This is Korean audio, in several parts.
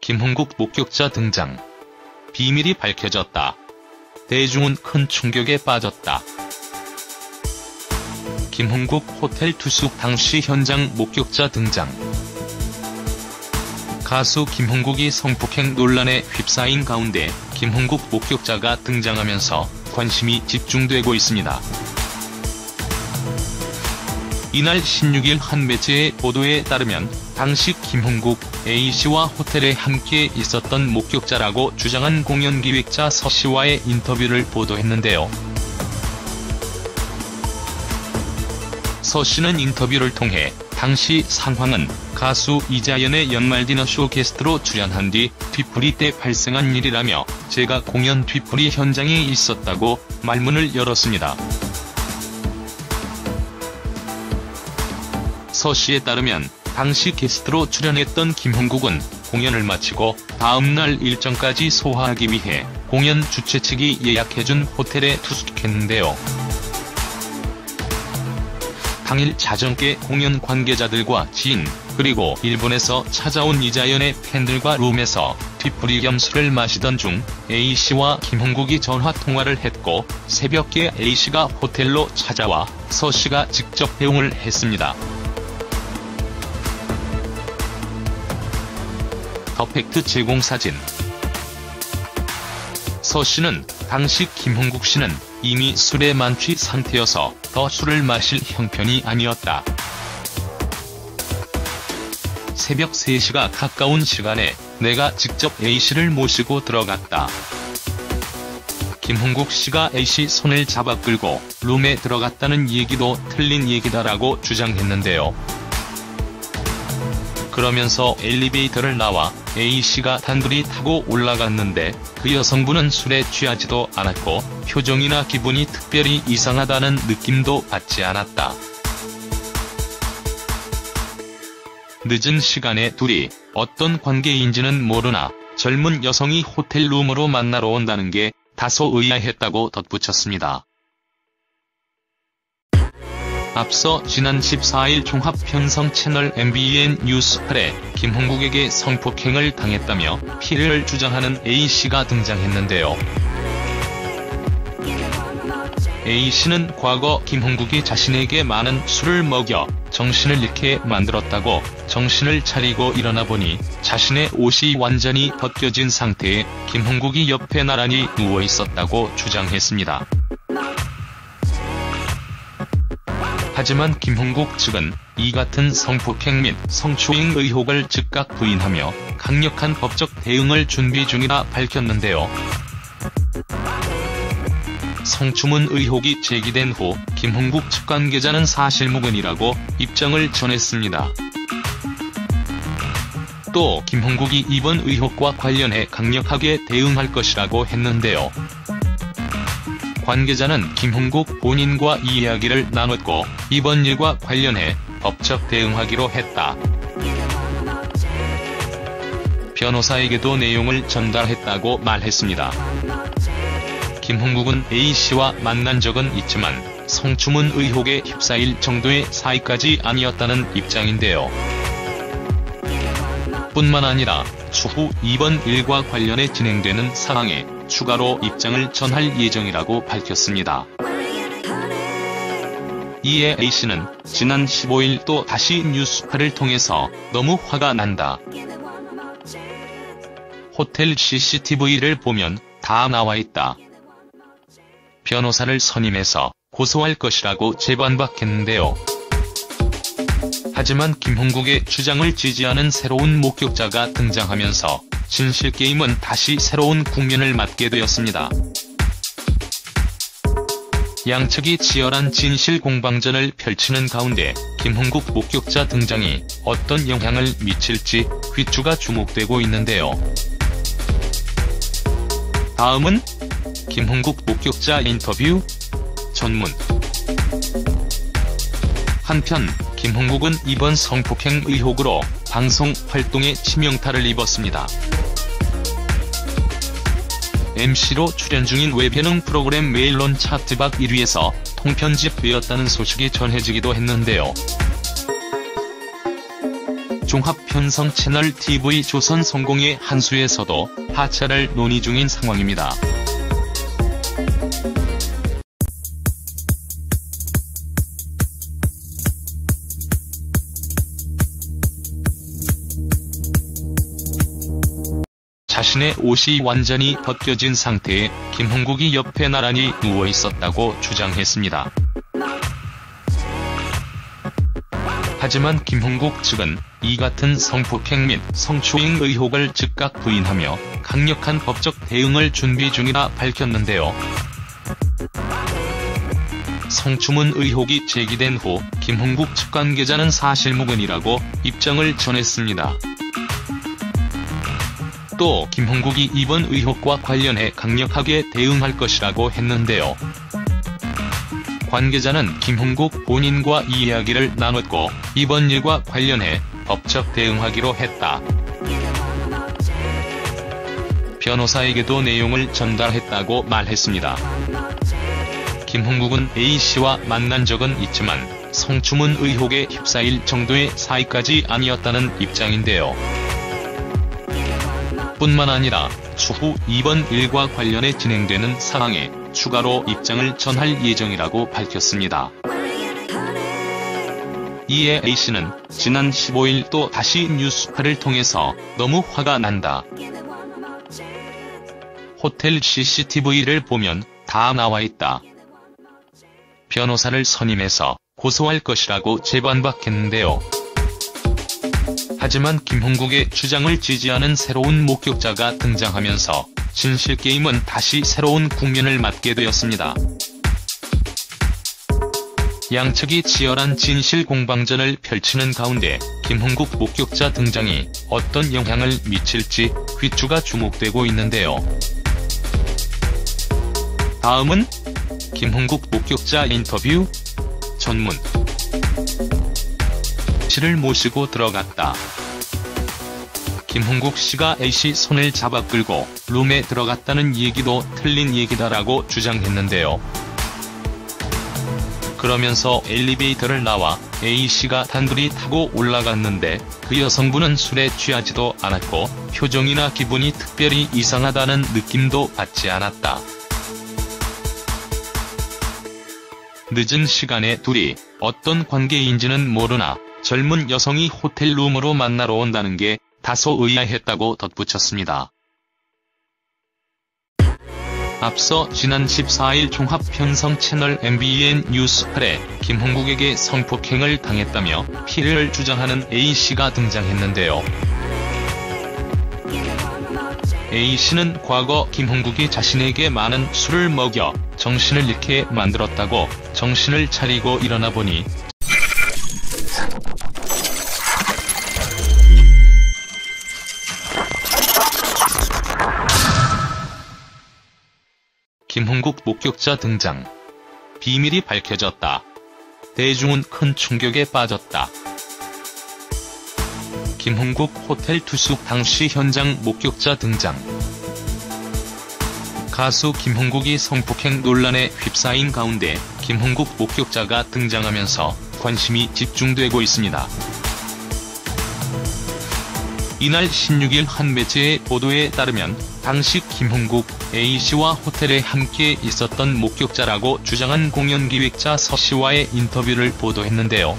김홍국 목격자 등장. 비밀이 밝혀졌다. 대중은 큰 충격에 빠졌다. 김홍국 호텔 투숙 당시 현장 목격자 등장. 가수 김홍국이 성폭행 논란에 휩싸인 가운데 김홍국 목격자가 등장하면서 관심이 집중되고 있습니다. 이날 16일 한 매체의 보도에 따르면 당시 김홍국 A씨와 호텔에 함께 있었던 목격자라고 주장한 공연기획자 서씨와의 인터뷰를 보도했는데요. 서씨는 인터뷰를 통해 당시 상황은 가수 이자연의 연말 디너쇼 게스트로 출연한 뒤 뒤풀이 때 발생한 일이라며 제가 공연 뒤풀이 현장에 있었다고 말문을 열었습니다. 서씨에 따르면 당시 게스트로 출연했던 김홍국은 공연을 마치고 다음날 일정까지 소화하기 위해 공연 주최 측이 예약해준 호텔에 투숙했는데요. 당일 자정께 공연 관계자들과 지인, 그리고 일본에서 찾아온 이자연의 팬들과 룸에서 뒤풀이 겸 술을 마시던 중 A씨와 김홍국이 전화통화를 했고 새벽에 A씨가 호텔로 찾아와 서씨가 직접 배웅을 했습니다. 더 팩트 제공 사진. 서씨는 당시 김홍국씨는 이미 술에 만취 상태여서 더 술을 마실 형편이 아니었다. 새벽 3시가 가까운 시간에 내가 직접 A씨를 모시고 들어갔다. 김홍국씨가 A씨 손을 잡아 끌고 룸에 들어갔다는 얘기도 틀린 얘기다라고 주장했는데요. 그러면서 엘리베이터를 나와 A씨가 단둘이 타고 올라갔는데 그 여성분은 술에 취하지도 않았고 표정이나 기분이 특별히 이상하다는 느낌도 받지 않았다. 늦은 시간에 둘이 어떤 관계인지는 모르나 젊은 여성이 호텔 룸으로 만나러 온다는 게 다소 의아했다고 덧붙였습니다. 앞서 지난 14일 종합편성 채널 MBN 뉴스8에 김홍국에게 성폭행을 당했다며 피해를 주장하는 A씨가 등장했는데요. A씨는 과거 김홍국이 자신에게 많은 술을 먹여 정신을 잃게 만들었다고 정신을 차리고 일어나 보니 자신의 옷이 완전히 벗겨진 상태에 김홍국이 옆에 나란히 누워 있었다고 주장했습니다. 하지만 김홍국 측은 이 같은 성폭행 및 성추행 의혹을 즉각 부인하며 강력한 법적 대응을 준비 중이라 밝혔는데요. 성추문 의혹이 제기된 후 김홍국 측 관계자는 사실무근이라고 입장을 전했습니다. 또 김홍국이 이번 의혹과 관련해 강력하게 대응할 것이라고 했는데요. 관계자는 김홍국 본인과 이 이야기를 나눴고 이번 일과 관련해 법적 대응하기로 했다. 변호사에게도 내용을 전달했다고 말했습니다. 김홍국은 A씨와 만난 적은 있지만 성추문 의혹에 휩싸일 정도의 사이까지 아니었다는 입장인데요. 뿐만 아니라 추후 이번 일과 관련해 진행되는 사항에 추가로 입장을 전할 예정이라고 밝혔습니다. 이에 A씨는 지난 15일 또 다시 뉴스8을 통해서 너무 화가 난다. 호텔 CCTV를 보면 다 나와 있다. 변호사를 선임해서 고소할 것이라고 재반박했는데요. 하지만 김홍국의 주장을 지지하는 새로운 목격자가 등장하면서 진실게임은 다시 새로운 국면을 맞게 되었습니다. 양측이 치열한 진실 공방전을 펼치는 가운데 김홍국 목격자 등장이 어떤 영향을 미칠지 귀추가 주목되고 있는데요. 다음은 김홍국 목격자 인터뷰 전문. 한편 김홍국은 이번 성폭행 의혹으로 방송 활동에 치명타를 입었습니다. MC로 출연 중인 웹예능 프로그램 메일론 차트박 1위에서 통편집되었다는 소식이 전해지기도 했는데요. 종합편성 채널 TV 조선 성공의 한수에서도 하차를 논의 중인 상황입니다. 자신의 옷이 완전히 벗겨진 상태에 김홍국이 옆에 나란히 누워있었다고 주장했습니다. 하지만 김홍국 측은 이 같은 성폭행 및 성추행 의혹을 즉각 부인하며 강력한 법적 대응을 준비 중이라 밝혔는데요. 성추문 의혹이 제기된 후 김홍국 측 관계자는 사실무근이라고 입장을 전했습니다. 또 김홍국이 이번 의혹과 관련해 강력하게 대응할 것이라고 했는데요. 관계자는 김홍국 본인과 이 이야기를 나눴고 이번 일과 관련해 법적 대응하기로 했다. 변호사에게도 내용을 전달했다고 말했습니다. 김홍국은 A씨와 만난 적은 있지만 성추문 의혹에 휩싸일 정도의 사이까지 아니었다는 입장인데요. 뿐만 아니라 추후 이번 일과 관련해 진행되는 상황에 추가로 입장을 전할 예정이라고 밝혔습니다. 이에 A씨는 지난 15일 또 다시 뉴스파를 통해서 너무 화가 난다. 호텔 CCTV를 보면 다 나와있다. 변호사를 선임해서 고소할 것이라고 재반박했는데요. 하지만 김홍국의 주장을 지지하는 새로운 목격자가 등장하면서 진실게임은 다시 새로운 국면을 맞게 되었습니다. 양측이 치열한 진실 공방전을 펼치는 가운데 김홍국 목격자 등장이 어떤 영향을 미칠지 귀추가 주목되고 있는데요. 다음은 김홍국 목격자 인터뷰 전문 씨를 모시고 들어갔다. 김홍국 씨가 A씨 손을 잡아 끌고 룸에 들어갔다는 얘기도 틀린 얘기다라고 주장했는데요. 그러면서 엘리베이터를 나와 A씨가 단둘이 타고 올라갔는데 그 여성분은 술에 취하지도 않았고 표정이나 기분이 특별히 이상하다는 느낌도 받지 않았다. 늦은 시간에 둘이 어떤 관계인지는 모르나 젊은 여성이 호텔룸으로 만나러 온다는 게 다소 의아했다고 덧붙였습니다. 앞서 지난 14일 종합편성 채널 MBN 뉴스8에 김홍국에게 성폭행을 당했다며 피해를 주장하는 A씨가 등장했는데요. A씨는 과거 김홍국이 자신에게 많은 술을 먹여 정신을 잃게 만들었다고 정신을 차리고 일어나 보니 김홍국 목격자 등장. 비밀이 밝혀졌다. 대중은 큰 충격에 빠졌다. 김홍국 호텔 투숙 당시 현장 목격자 등장. 가수 김홍국이 성폭행 논란에 휩싸인 가운데 김홍국 목격자가 등장하면서 관심이 집중되고 있습니다. 이날 16일 한 매체의 보도에 따르면 당시 김홍국, A씨와 호텔에 함께 있었던 목격자라고 주장한 공연기획자 서씨와의 인터뷰를 보도했는데요.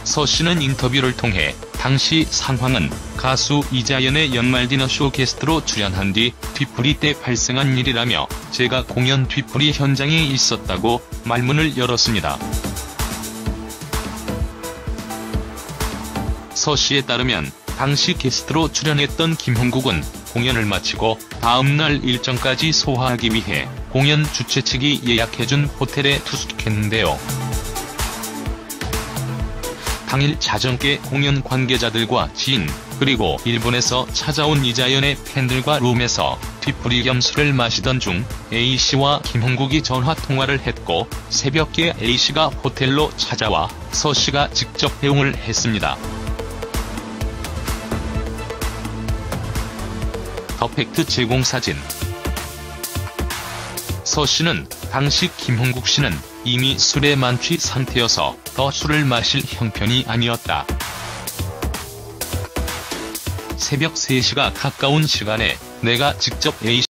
서씨는 인터뷰를 통해 당시 상황은 가수 이자연의 연말 디너쇼 게스트로 출연한 뒤 뒤풀이 때 발생한 일이라며 제가 공연 뒤풀이 현장에 있었다고 말문을 열었습니다. 서씨에 따르면 당시 게스트로 출연했던 김홍국은 공연을 마치고 다음날 일정까지 소화하기 위해 공연 주최 측이 예약해준 호텔에 투숙했는데요. 당일 자정께 공연 관계자들과 지인, 그리고 일본에서 찾아온 이자연의 팬들과 룸에서 뒤풀이 겸 술을 마시던 중 A씨와 김홍국이 전화통화를 했고 새벽에 A씨가 호텔로 찾아와 서씨가 직접 대응을 했습니다. 더 팩트 제공 사진. 서 씨는 당시 김홍국 씨는 이미 술에 만취 상태여서 더 술을 마실 형편이 아니었다. 새벽 3시가 가까운 시간에 내가 직접 A